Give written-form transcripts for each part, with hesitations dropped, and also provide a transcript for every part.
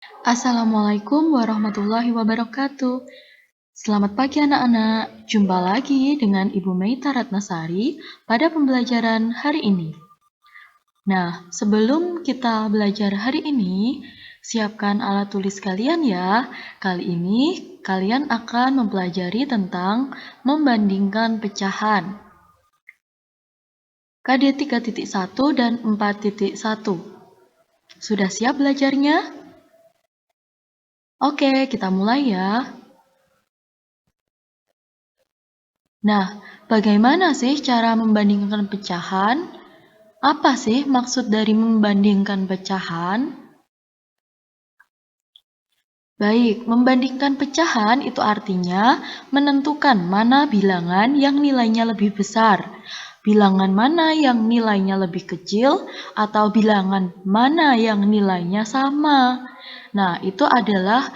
Assalamualaikum warahmatullahi wabarakatuh. Selamat pagi anak-anak. Jumpa lagi dengan Ibu Meita Ratnasari pada pembelajaran hari ini. Nah, sebelum kita belajar hari ini, siapkan alat tulis kalian ya. Kali ini kalian akan mempelajari tentang membandingkan pecahan. KD 3.1 dan 4.1. Sudah siap belajarnya? Oke, kita mulai ya. Nah, bagaimana sih cara membandingkan pecahan? Apa sih maksud dari membandingkan pecahan? Baik, membandingkan pecahan itu artinya menentukan mana bilangan yang nilainya lebih besar, bilangan mana yang nilainya lebih kecil, atau bilangan mana yang nilainya sama. Nah, itu adalah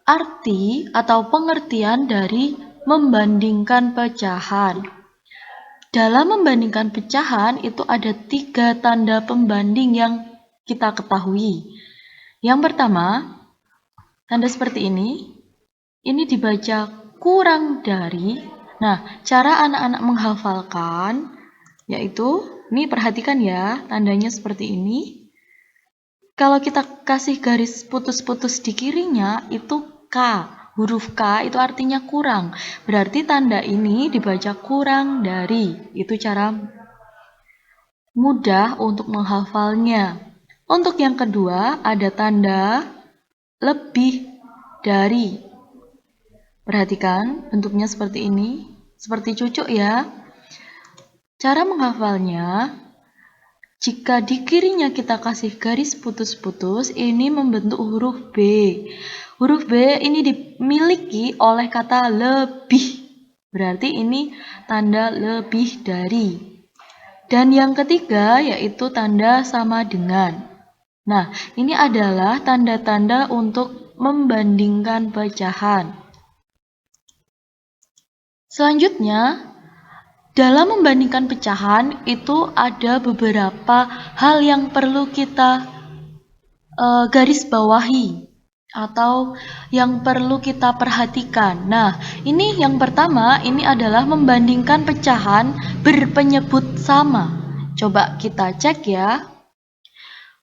arti atau pengertian dari membandingkan pecahan. Dalam membandingkan pecahan itu ada 3 tanda pembanding yang kita ketahui. Yang pertama, tanda seperti ini dibaca kurang dari. Nah, cara anak-anak menghafalkan yaitu, ini perhatikan ya, tandanya seperti ini. Kalau kita kasih garis putus-putus di kirinya, itu K. Huruf K itu artinya kurang. Berarti tanda ini dibaca kurang dari. Itu cara mudah untuk menghafalnya. Untuk yang kedua, ada tanda lebih dari. Perhatikan, bentuknya seperti ini. Seperti cucuk ya. Cara menghafalnya, jika di kirinya kita kasih garis putus-putus, ini membentuk huruf B. Huruf B ini dimiliki oleh kata lebih. Berarti ini tanda lebih dari. Dan yang ketiga yaitu tanda sama dengan. Nah, ini adalah tanda-tanda untuk membandingkan pecahan. Selanjutnya, dalam membandingkan pecahan itu ada beberapa hal yang perlu kita garis bawahi atau yang perlu kita perhatikan. Nah, ini yang pertama, ini adalah membandingkan pecahan berpenyebut sama. Coba kita cek ya.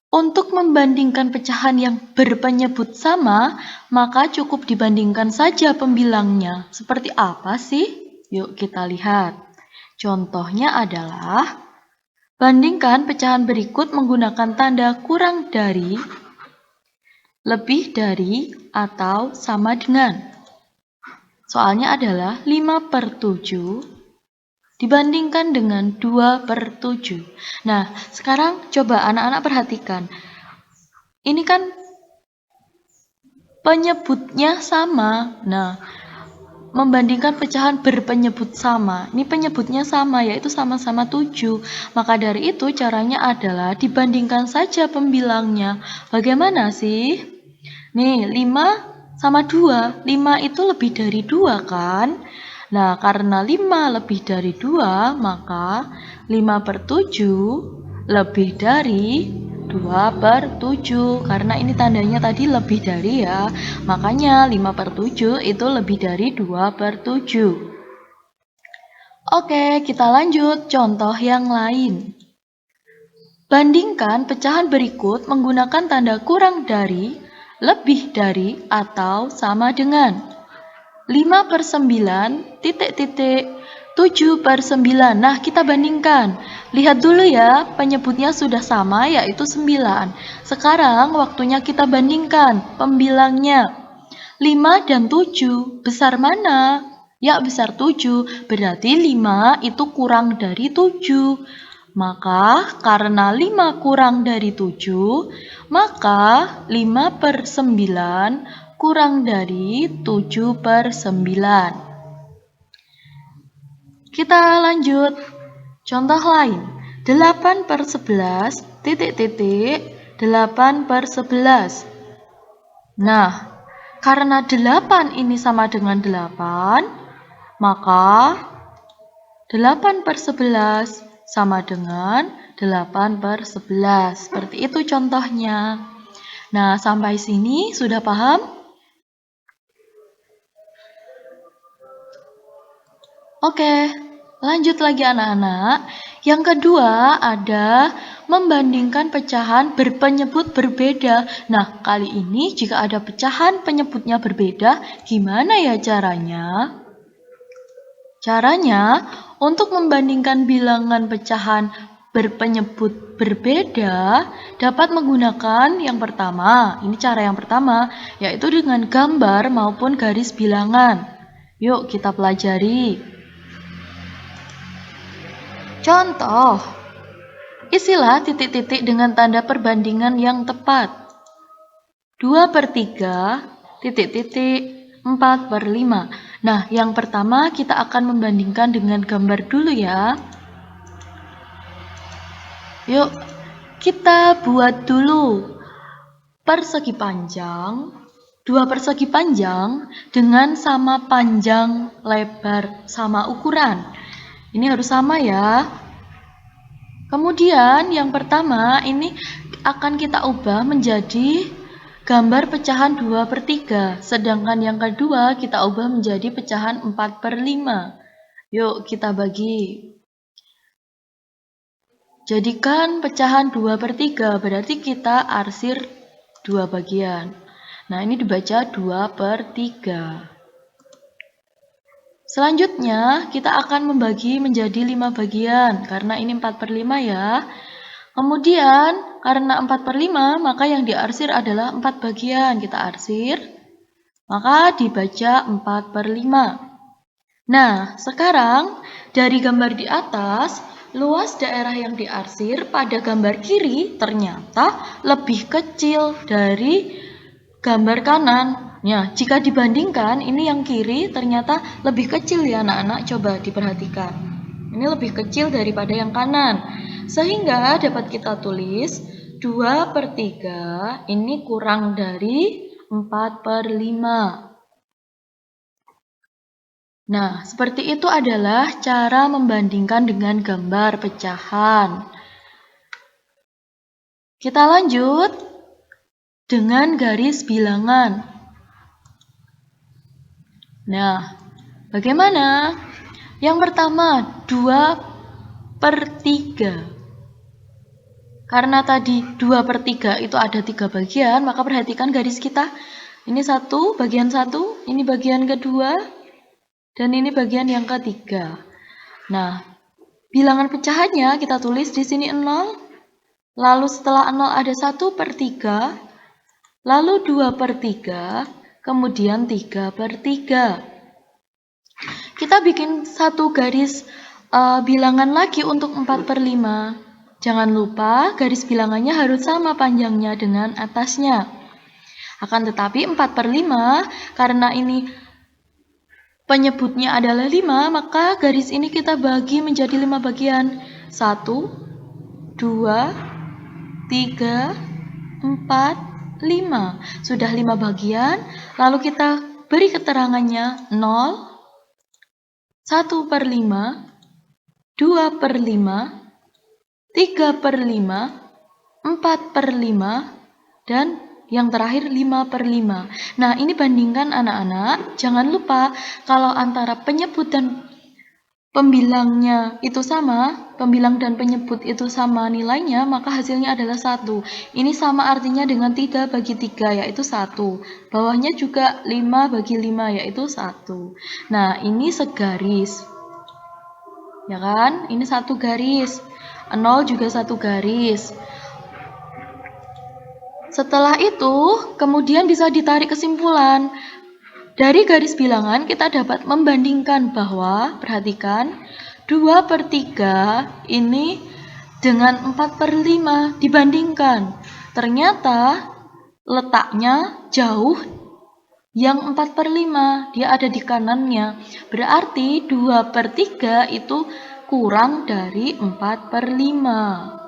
Untuk membandingkan pecahan yang berpenyebut sama, maka cukup dibandingkan saja pembilangnya. Seperti apa sih? Yuk kita lihat. Contohnya adalah, bandingkan pecahan berikut menggunakan tanda kurang dari, lebih dari, atau sama dengan. Soalnya adalah 5/7 dibandingkan dengan 2/7. Nah, sekarang coba anak-anak perhatikan. Ini kan penyebutnya sama. Nah, membandingkan pecahan berpenyebut sama. Ini penyebutnya sama, yaitu sama-sama 7. Maka dari itu caranya adalah dibandingkan saja pembilangnya. Bagaimana sih? Nih, 5 sama 2. 5 itu lebih dari 2 kan? Nah, karena 5 lebih dari 2, maka 5/7 lebih dari 2/7. Karena ini tandanya tadi lebih dari ya. Makanya 5/7 itu lebih dari 2/7. Oke, kita lanjut contoh yang lain. Bandingkan pecahan berikut menggunakan tanda kurang dari, lebih dari, atau sama dengan. 5/9, titik, 7/9. Nah, kita bandingkan. Lihat dulu ya, penyebutnya sudah sama, yaitu 9. Sekarang waktunya kita bandingkan pembilangnya. 5 dan 7, besar mana? Ya, besar 7. Berarti 5 itu kurang dari 7. Maka karena 5 kurang dari 7, maka 5/9 kurang dari 7/9. Kita lanjut. Contoh lain. 8/11, titik, 8/11. Nah, karena 8 ini sama dengan 8, maka 8/11 sama dengan 8/11. Seperti itu contohnya. Nah, sampai sini sudah paham? Oke, lanjut lagi anak-anak. Yang kedua ada membandingkan pecahan berpenyebut berbeda. Nah, kali ini jika ada pecahan penyebutnya berbeda, gimana ya caranya? Caranya, untuk membandingkan bilangan pecahan berpenyebut berbeda, dapat menggunakan yang pertama, ini cara yang pertama, yaitu dengan gambar maupun garis bilangan. Yuk kita pelajari. Contoh, isilah titik-titik dengan tanda perbandingan yang tepat. 2/3, titik-titik, 4/5. Nah, yang pertama kita akan membandingkan dengan gambar dulu ya. Yuk, kita buat dulu persegi panjang, 2 persegi panjang dengan sama panjang, lebar, sama ukuran. Ini harus sama ya. Kemudian yang pertama ini akan kita ubah menjadi gambar pecahan 2/3. Sedangkan yang kedua kita ubah menjadi pecahan 4/5. Yuk kita bagi. Jadikan pecahan 2/3, berarti kita arsir 2 bagian. Nah ini dibaca 2/3. Selanjutnya, kita akan membagi menjadi 5 bagian, karena ini 4/5 ya. Kemudian, karena 4/5, maka yang diarsir adalah 4 bagian. Kita arsir, maka dibaca 4/5. Nah, sekarang dari gambar di atas, luas daerah yang diarsir pada gambar kiri ternyata lebih kecil dari gambar kanan. Ya, jika dibandingkan, ini yang kiri ternyata lebih kecil ya anak-anak, coba diperhatikan. Ini lebih kecil daripada yang kanan. Sehingga dapat kita tulis 2/3 ini kurang dari 4/5. Nah, seperti itu adalah cara membandingkan dengan gambar pecahan. Kita lanjut dengan garis bilangan. Nah, bagaimana? Yang pertama, 2/3. Karena tadi 2/3 itu ada 3 bagian, maka perhatikan garis kita. Ini bagian 1, ini bagian kedua, dan ini bagian yang ketiga. Nah, bilangan pecahannya kita tulis di sini 0, lalu setelah 0 ada 1/3, lalu 2/3, kemudian 3/3. Kita bikin satu garis bilangan lagi untuk 4/5. Jangan lupa garis bilangannya harus sama panjangnya dengan atasnya. Akan tetapi 4/5, karena ini penyebutnya adalah 5, maka garis ini kita bagi menjadi 5 bagian. 1, 2, 3, 4, 5. Sudah 5 bagian, lalu kita beri keterangannya 0, 1/5, 2/5, 3/5, 4/5, dan yang terakhir 5/5. Nah, ini bandingkan anak-anak. Jangan lupa kalau antara penyebut dan pembilangnya itu sama, pembilang dan penyebut itu sama nilainya, maka hasilnya adalah 1. Ini sama artinya dengan 3/3, yaitu 1. Bawahnya juga 5/5, yaitu 1. Nah, ini segaris. Ya kan? Ini satu garis. 0 juga satu garis. Setelah itu, kemudian bisa ditarik kesimpulan. Dari garis bilangan kita dapat membandingkan bahwa, perhatikan, 2/3 ini dengan 4/5 dibandingkan. Ternyata letaknya jauh yang 4/5, dia ada di kanannya. Berarti 2/3 itu kurang dari 4/5.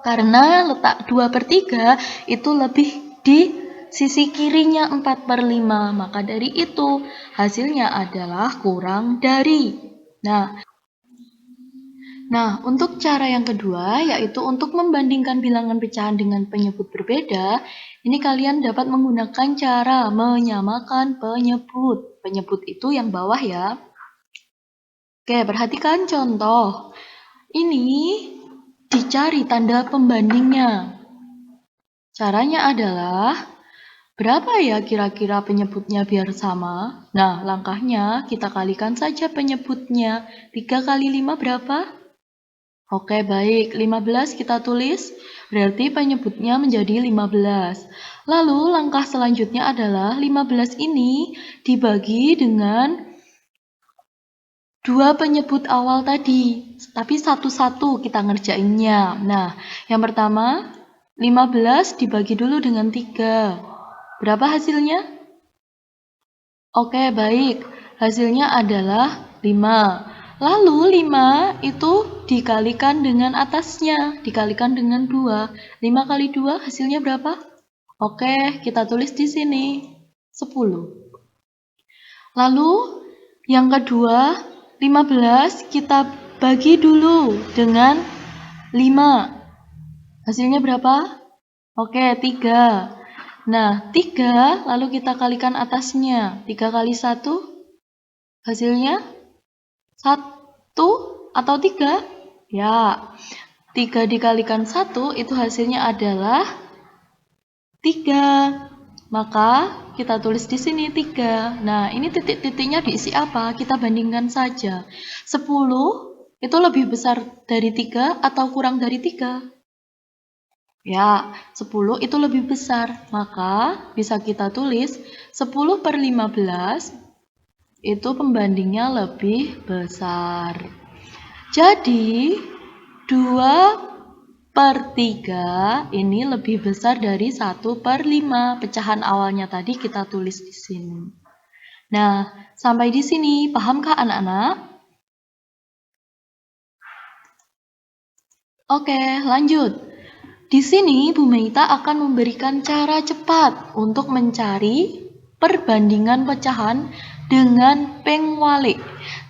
Karena letak 2/3 itu lebih di sisi kirinya 4/5, maka dari itu hasilnya adalah kurang dari. Nah, untuk cara yang kedua, yaitu untuk membandingkan bilangan pecahan dengan penyebut berbeda, ini kalian dapat menggunakan cara menyamakan penyebut. Penyebut itu yang bawah ya. Oke, perhatikan contoh. Ini dicari tanda pembandingnya. Caranya adalah, berapa ya kira-kira penyebutnya biar sama? Nah, langkahnya kita kalikan saja penyebutnya. 3 kali 5 berapa? Oke, baik. 15 kita tulis, berarti penyebutnya menjadi 15. Lalu langkah selanjutnya adalah 15 ini dibagi dengan dua penyebut awal tadi, tapi satu-satu kita ngerjainnya. Nah, yang pertama, 15 dibagi dulu dengan 3. Berapa hasilnya? Oke, baik. Hasilnya adalah 5. Lalu 5 itu dikalikan dengan atasnya, dikalikan dengan 2. 5 kali 2 hasilnya berapa? Oke, kita tulis di sini, 10. Lalu yang kedua, 15 kita bagi dulu dengan 5. Hasilnya berapa? Oke, 3. Nah, 3 lalu kita kalikan atasnya. 3 kali 1 hasilnya 1 atau 3? Ya, 3 dikalikan 1 itu hasilnya adalah 3. Maka kita tulis di sini 3. Nah, ini titik-titiknya diisi apa? Kita bandingkan saja. 10 itu lebih besar dari 3 atau kurang dari 3? Ya, 10 itu lebih besar. Maka bisa kita tulis 10 per 15 itu pembandingnya lebih besar. Jadi, 2 per 3 ini lebih besar dari 1 per 5. Pecahan awalnya tadi kita tulis di sini. Nah, sampai di sini pahamkah anak-anak? Oke, lanjut. Di sini Bu Meita akan memberikan cara cepat untuk mencari perbandingan pecahan dengan pengwalik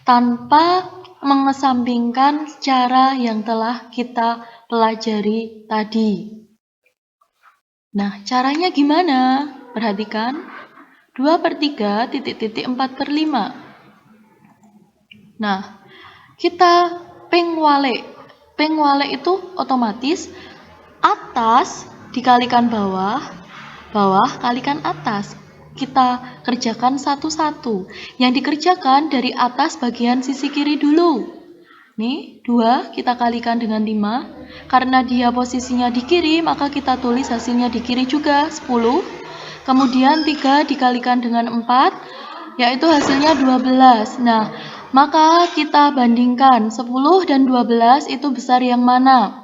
tanpa mengesampingkan cara yang telah kita pelajari tadi. Nah, caranya gimana? Perhatikan. 2 per 3 titik-titik 4 per 5. Nah, kita pengwalik. Pengwalik itu otomatis atas dikalikan bawah, bawah kalikan atas. Kita kerjakan satu-satu. Yang dikerjakan dari atas bagian sisi kiri dulu. Nih, 2 kita kalikan dengan 5. Karena dia posisinya di kiri, maka kita tulis hasilnya di kiri juga, 10. Kemudian 3 dikalikan dengan 4, yaitu hasilnya 12. Nah, maka kita bandingkan 10 dan 12 itu besar yang mana?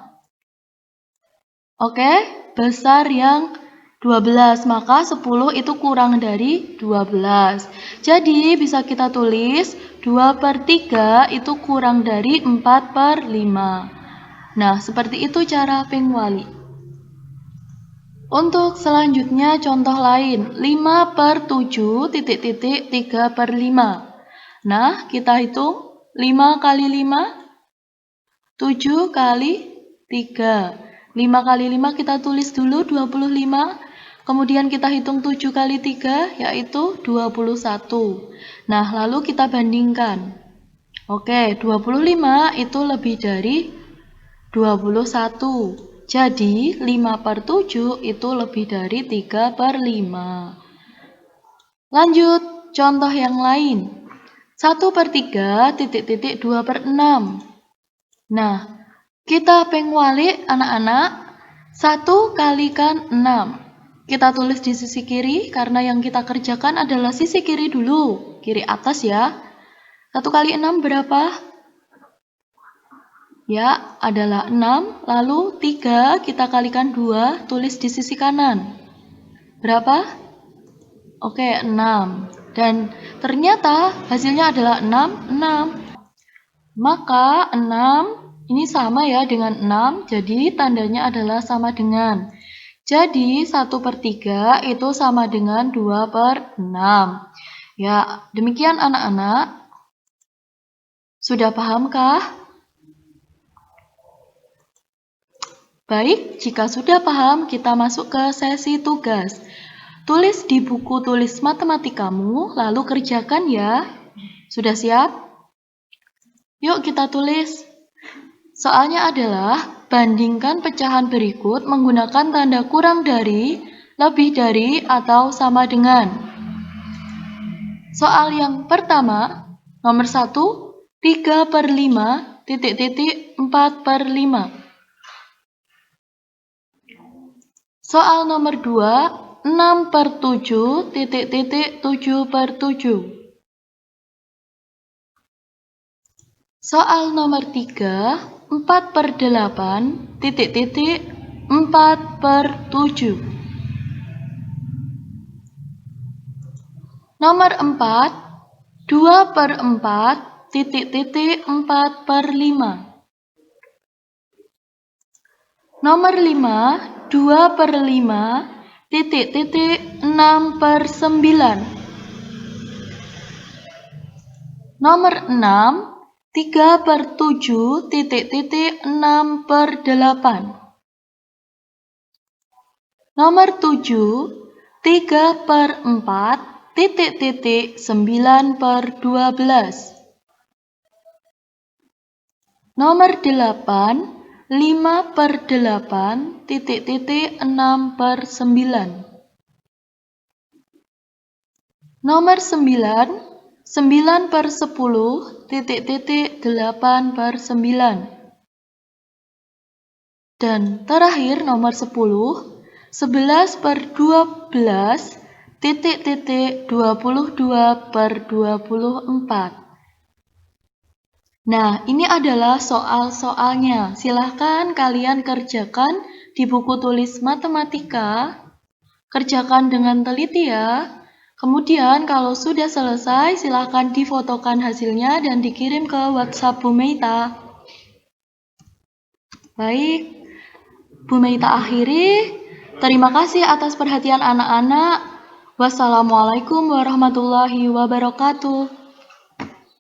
Oke, besar yang 12, maka 10 itu kurang dari 12. Jadi bisa kita tulis 2 per 3 itu kurang dari 4 per 5. Nah, seperti itu cara pengwali. Untuk selanjutnya contoh lain, 5 per 7 titik-titik 3 per 5. Nah, kita hitung 5 kali 5, 7 kali 3. 5 kali 5 kita tulis dulu 25, kemudian kita hitung 7 kali 3 yaitu 21. Nah, lalu kita bandingkan. Oke, 25 itu lebih dari 21. Jadi 5 per 7 itu lebih dari 3 per 5. Lanjut, contoh yang lain. 1 per 3 titik-titik 2 per 6. Nah, kita pengwalik anak-anak, 1 kalikan 6. Kita tulis di sisi kiri karena yang kita kerjakan adalah sisi kiri dulu. Kiri atas ya. 1 kali 6 berapa? Ya, adalah 6. Lalu 3 kita kalikan 2, tulis di sisi kanan. Berapa? Oke, 6. Dan ternyata hasilnya adalah 6. Maka 6 ini sama ya dengan 6, jadi tandanya adalah sama dengan. Jadi 1 per 3 itu sama dengan 2 per 6. Ya, demikian anak-anak. Sudah pahamkah? Baik, jika sudah paham, kita masuk ke sesi tugas. Tulis di buku tulis matematikamu, lalu kerjakan ya. Sudah siap? Yuk kita tulis. Soalnya adalah, bandingkan pecahan berikut menggunakan tanda kurang dari, lebih dari, atau sama dengan. Soal yang pertama, nomor 1, 3/5, titik, 4/5. Soal nomor 2, 6/7, titik, 7/7. Soal nomor 3, 4/8, titik, 4/7. Nomor 4, 2/4, titik, 4/5. Nomor 5, 2/5, titik, 6/9. Nomor 6, 3/7, titik, 6/8. Nomor 7, 3/4, titik, 9/12. Nomor 8, 5/8, titik, 6/9. Nomor 9, 9/10, titik, 8/9. Dan terakhir nomor 10, 11/12, titik, 22/24. Nah, ini adalah soal-soalnya. Silahkan kalian kerjakan di buku tulis matematika. Kerjakan dengan teliti ya. Kemudian kalau sudah selesai, silahkan difotokan hasilnya dan dikirim ke WhatsApp Bu Meita. Baik, Bu Meita akhiri. Terima kasih atas perhatian anak-anak. Wassalamualaikum warahmatullahi wabarakatuh.